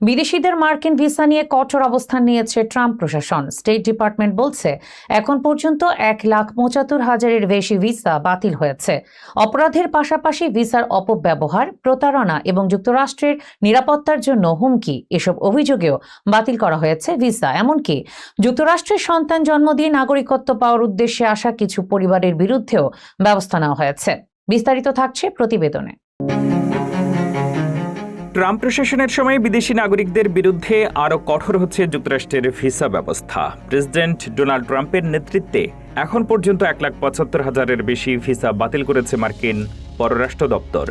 বিদেশিদের মার্কিন ভিসা নিয়ে কঠোর অবস্থান নিয়েছে ট্রাম্প প্রশাসন। স্টেট ডিপার্টমেন্ট বলছে এখন পর্যন্ত 1,75,000-এর বেশি ভিসা বাতিল হয়েছে। অপরাধের পাশাপাশি ভিসার অপব্যবহার, প্রতারণা এবং যুক্তরাষ্ট্রের নিরাপত্তার জন্য হুমকি এসব অভিযোগেও বাতিল করা হয়েছে ভিসা। এমনকি যুক্তরাষ্ট্রের সন্তান জন্ম দিয়ে নাগরিকত্ব পাওয়ার উদ্দেশ্যে আসা কিছু পরিবারের বিরুদ্ধেও ব্যবস্থা নেওয়া হয়েছে। বিস্তারিত থাকছে প্রতিবেদনে। ট্রাম্প প্রশাসনের সময় বিদেশি নাগরিকদের বিরুদ্ধে আরও কঠোর হচ্ছে যুক্তরাষ্ট্রের ভিসা ব্যবস্থা। প্রেসিডেন্ট ডোনাল্ড ট্রাম্পের নেতৃত্বে এখন পর্যন্ত 1,75,000-এর বেশি ভিসা বাতিল করেছে মার্কিন পররাষ্ট্র দপ্তর।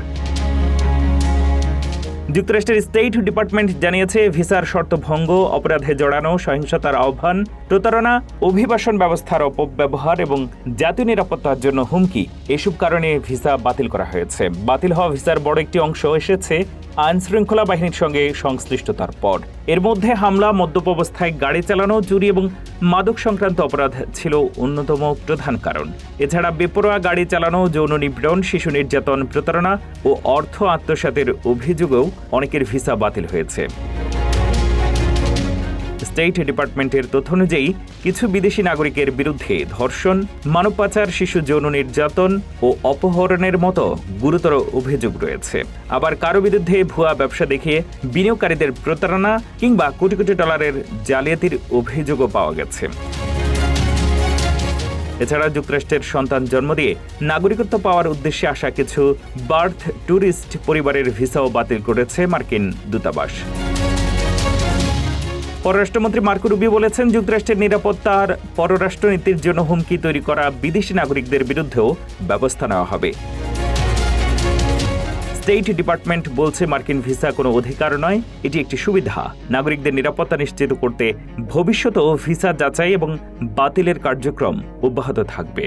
যুক্তরাষ্ট্রের স্টেট ডিপার্টমেন্ট জানিয়েছে, ভিসার শর্ত ভঙ্গ, অপরাধে জড়ানো, সহিংসতার আহ্বান, প্রতারণা, অভিবাসন ব্যবস্থার অপব্যবহার এবং জাতীয় নিরাপত্তার জন্য হুমকি এসব কারণে ভিসা বাতিল করা হয়েছে। বাতিল হওয়া ভিসার বড় একটি অংশ এসেছে আইনশৃঙ্খলা বাহিনীর সঙ্গে সংশ্লিষ্টতার পর। এর মধ্যে হামলা, মদ্যপ অবস্থায় গাড়ি চালানো, চুরি এবং মাদক সংক্রান্ত অপরাধ ছিল অন্যতম প্রধান কারণ। এছাড়া বেপরোয়া গাড়ি চালানো, যৌন নিপীড়ন, শিশু নির্যাতন, প্রতারণা ও অর্থ আত্মসাতের অভিযোগেও অনেকের ভিসা বাতিল হয়েছে। স্টেট ডিপার্টমেন্টের তথ্য অনুযায়ী কিছু বিদেশি নাগরিকের বিরুদ্ধে ধর্ষণ, মানব পাচার, শিশু যৌন নির্যাতন ও অপহরণের মতো গুরুতর অভিযোগ রয়েছে। আবার কারো বিরুদ্ধে ভুয়া ব্যবসা দেখিয়ে বিনিয়োগকারীদের প্রতারণা কিংবা কোটি কোটি ডলারের জালিয়াতির অভিযোগও পাওয়া গেছে। এছাড়া যুক্তরাষ্ট্রের সন্তান জন্ম দিয়ে নাগরিকত্ব পাওয়ার উদ্দেশ্যে আসা কিছু বার্থ ট্যুরিস্ট পরিবারের ভিসাও বাতিল করেছে মার্কিন দূতাবাস। পররাষ্ট্রমন্ত্রী মার্কো রুবিও বলেছেন, যুক্তরাষ্ট্রের নিরাপত্তার পররাষ্ট্রনীতির জন্য হুমকি তৈরি করা বিদেশি নাগরিকদের বিরুদ্ধেও ব্যবস্থা নেওয়া হবে। স্টেট ডিপার্টমেন্ট বলছে, মার্কিন ভিসা কোনো অধিকার নয়, এটি একটি সুবিধা। নাগরিকদের নিরাপত্তা নিশ্চিত করতে ভবিষ্যতেও ভিসা যাচাই এবং বাতিলের কার্যক্রম অব্যাহত থাকবে।